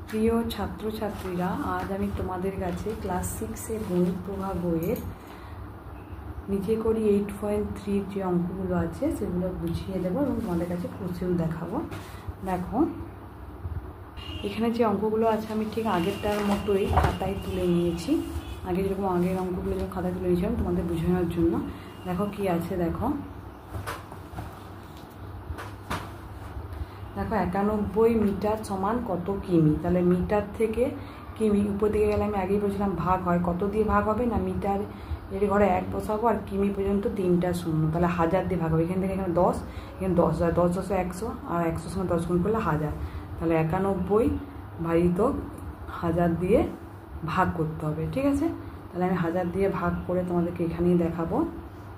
প্রিয় ছাত্রছাত্রীরা, আজ আমি তোমাদের কাছে ক্লাস 6-এর গণিত প্রভা বইয়ের নিচে করি 8.3 যে অঙ্কগুলো আছে সেগুলো বুঝিয়ে দেবো এবং তোমাদের কাছে কষেও দেখাবো। দেখো, এখানে যে অঙ্কগুলো আছে আমি ঠিক আগেরটার মতোই খাতায় তুলে নিয়েছি। আগে যেরকম আগের অঙ্কগুলো যেরকম খাতায় তুলে নিয়েছিলাম তোমাদের বোঝানোর জন্য। দেখো কি আছে, দেখো 91 মিটার সমান কত কিমি। তাহলে মিটার থেকে কিমি উপর দিকে গেলে আমি আগেই বলছিলাম ভাগ হয়, কত দিয়ে ভাগ হবে না মিটার এর ঘরে 1 বসাবো আর কিমি পর্যন্ত 3টা শূন্য, তাহলে 1000 দিয়ে ভাগ হবে। এখান থেকে এখানে 10, এখানে 10 10 10 100 আর 100 সঙ্গে 10 গুণ করলে 1000। তাহলে 91 ভাজিত 1000 দিয়ে ভাগ করতে হবে, ঠিক আছে। তাহলে আমি 1000 দিয়ে ভাগ করে তোমাদেরকে এখানেই দেখাবো।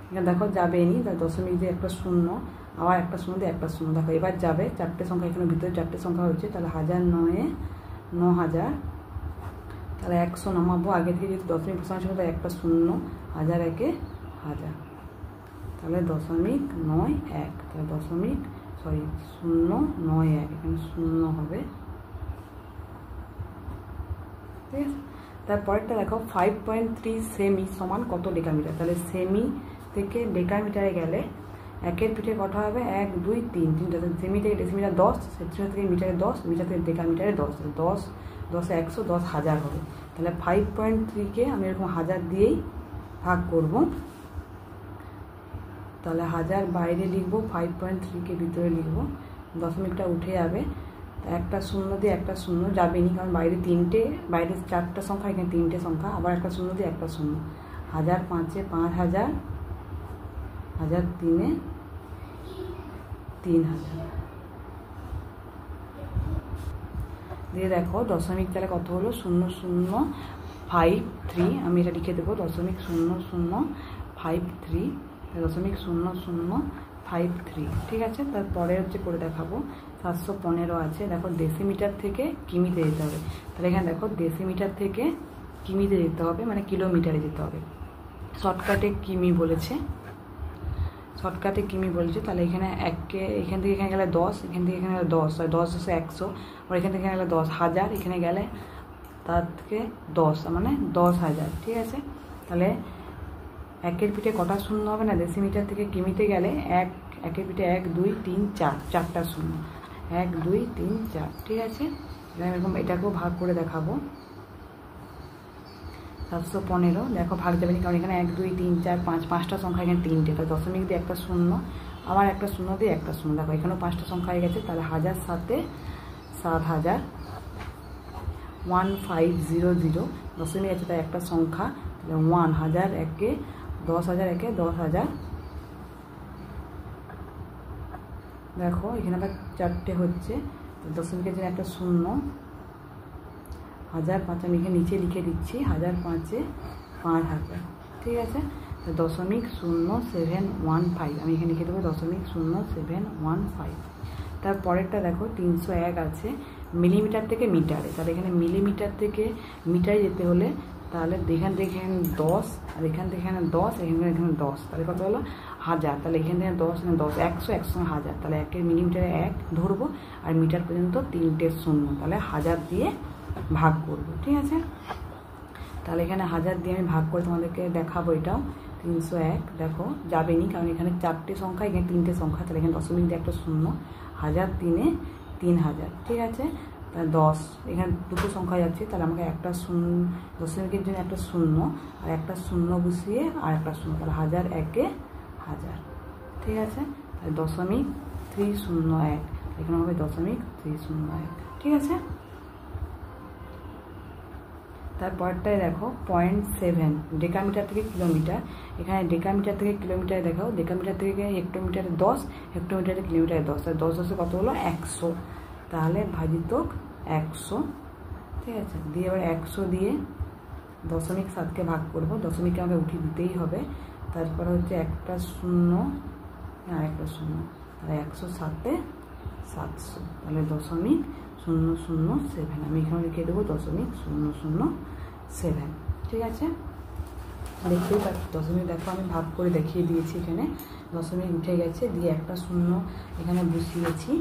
এখানে দেখো যাবে নি, তাহলে দশমিক দিয়ে একটা শূন্য, আবার একটা শূন্য দিয়ে একটা শূন্য। দেখো এবার যাবে, 4টে সংখ্যা এখানে ভিতরে 4টে সংখ্যা হচ্ছে, তাহলে 1000 9 9000, তাহলে 100 নামাবো। আগে থেকে যদি দশমিক বসানো ছিল তাহলে একটা শূন্য, 1000 1 1000, তাহলে 0.91, তাহলে 0.91 এখানে শূন্য হবে, ঠিক আছে। তারপরেরটা দেখো 5.3 সেমি সমান কত ডেকামিটার। তাহলে সেমি থেকে ডেকামিটারে গেলে একের পিঠে কটা হবে 1 2 3 3টা। সেমি থেকে ডেসিমিটার 10, সেন্টিমিটার থেকে মিটারে 10, মিটার থেকে ডেকামিটারে 10, 10 10 100 10,000 হবে। তাহলে 5.3কে আমি এরকম 1000 দিয়েই ভাগ করব। তাহলে 1000 বাইরে লিখবো, 5.3কে ভিতরে লিখবো, দশমিকটা উঠে যাবে। একটা শূন্য দিয়ে একটা শূন্য যাবে নি, কারণ বাইরে 4টা সংখ্যা, এখানে 3টে সংখ্যা, আবার একটা শূন্য দিয়ে একটা শূন্য। 1000 5 5000, 1000 3 3000 দিয়ে দেখো দশমিক তাহলে কত হলো 0053। আমি এটা লিখে দেবো 0.0053, 0.0053, ঠিক আছে। তারপরে হচ্ছে করে দেখাবো 715 আছে। দেখো ডেসিমিটার থেকে কিমিতে যেতে হবে। তাহলে এখানে দেখো ডেসিমিটার থেকে কিমিতে যেতে হবে, মানে কিলোমিটারে যেতে হবে। শর্টকাটে কিমি বলেছে, তাহলে এখানে এখান থেকে এখানে গেলে 10, এখান থেকে এখানে গেলে 10, 10 10 100, আর এখান থেকে গেলে 10,000, এখানে গেলে তার থেকে 10 মানে 10,000, ঠিক আছে। তাহলে একের পিঠে কটা শূন্য হবে না, ডেসিমিটার থেকে কিমিতে গেলে একের পিঠে 1 2 3 4, 4টা শূন্য, 1 2 3 4, ঠিক আছে। এরকম এটাকেও ভাগ করে দেখাবো। 715 দেখো ভাগ যাবে না, কারণ এখানে 1 2 3 4 5, 5টা সংখ্যা, এখানে 3টে, তাহলে দশমিক দিয়ে একটা শূন্য, আবার একটা শূন্য দিয়ে একটা শূন্য। দেখো এখানেও 5টা সংখ্যা হয়ে গেছে, তাহলে 1000 7 7000, 1500, দশমিক আছে তাই একটা সংখ্যা, তাহলে 1000 1 10,000 1 10,000। দেখো এখানে আবার 4টে হচ্ছে, দশমিকের জন্য একটা শূন্য, 1005 আমি এখানে নিচে লিখে দিচ্ছি, 1005 5000, ঠিক আছে। 0.0715 আমি এখানে লিখে দেবো 0.0715। তারপরেরটা দেখো 301 আছে মিলিমিটার থেকে মিটারে। তাহলে এখানে মিলিমিটার থেকে মিটারে যেতে হলে তাহলে এখান থেকে এখানে 10, আর এখান থেকে এখানে 10, এখানে 10, তাহলে কত হলো 1000। তাহলে এখান থেকে 10 এখানে 10, 100 100 1000, তাহলে 1 মিলিমিটারে 1 ধরবো আর মিটার পর্যন্ত 3টে শূন্য, তাহলে 1000 দিয়ে ভাগ করবো, ঠিক আছে। তাহলে এখানে 1000 দিয়ে আমি ভাগ করে তোমাদেরকে দেখাবো। এটাও 301 দেখো যাবে নি, কারণ এখানে 4টে সংখ্যা, এখানে 3টে সংখ্যা, তাহলে এখানে দশমিক দিয়ে একটা শূন্য, 1000 3 3000, ঠিক আছে। তাহলে 10, এখানে দুটো সংখ্যা যাচ্ছে, তাহলে আমাকে একটা শূন্য, দশমিকের জন্য একটা শূন্য আর একটা শূন্য বসিয়ে আর একটা শূন্য, তাহলে 1000 1 1000, ঠিক আছে। তাহলে 0.301 এখানে হবে 0.301, ঠিক আছে। তারপরটায় দেখো 0.7 ডেকামিটার থেকে কিলোমিটার। এখানে ডেকামিটার থেকে কিলোমিটার দেখো, ডেকামিটার থেকে হেক্টোমিটারে 10, হেক্টোমিটারে কিলোমিটারে 10, আর 10 10 কত হলো 100, তাহলে ভাজিত 100, ঠিক আছে। দিয়ে এবার 100 দিয়ে 0.7কে ভাগ করবো, দশমিককে আমাকে উঠিয়ে দিতেই হবে। তারপর হচ্ছে একটা শূন্য আর একটা শূন্য, তাহলে 107 700, তাহলে 0.007 আমি এখানে লিখে দেবো 0.007, ঠিক আছে। দেখতেই পাচ্ছি দশমিক, দেখো আমি ভাগ করে দেখিয়ে দিয়েছি, এখানে দশমিক উঠে গেছে, দিয়ে একটা শূন্য এখানে বসিয়েছি,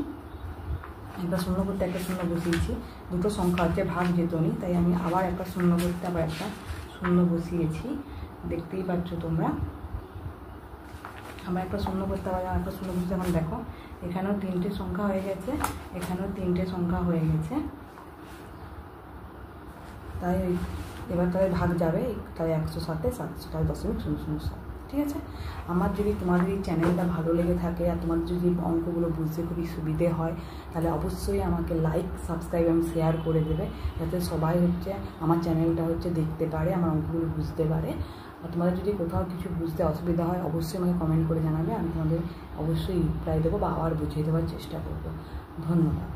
একটা শূন্য করতে একটা শূন্য বসিয়েছি, দুটো সংখ্যা হচ্ছে ভাগ যেত নি, তাই আমি আবার একটা শূন্য করতে আবার একটা শূন্য বসিয়েছি, দেখতেই পাচ্ছ তোমরা। আবার একটা শূন্য করতে আবার একটা শূন্য বসিয়ে এখন দেখো এখানেও 3টে সংখ্যা হয়ে গেছে, এখানেও 3টে সংখ্যা হয়ে গেছে। তাই এবার তাহলে ভাগ যাবে, তাই 107 700 তাই 0.007। ঠিক আছে। আমার যদি তোমাদের এই চ্যানেলটা ভালো লেগে থাকে আর তোমাদের যদি অঙ্কগুলো বুঝতে খুবই সুবিধে হয়, তাহলে অবশ্যই আমাকে লাইক, সাবস্ক্রাইব এবং শেয়ার করে দেবে, যাতে সবাই হচ্ছে আমার চ্যানেলটা হচ্ছে দেখতে পারে, আমার অঙ্কগুলো বুঝতে পারে। আর তোমাদের যদি কোথাও কিছু বুঝতে অসুবিধা হয় অবশ্যই আমাকে কমেন্ট করে জানাবে, আমি তোমাদের অবশ্যই রিপ্লাই দেবো বা আবার বুঝিয়ে দেওয়ার চেষ্টা করবো। ধন্যবাদ।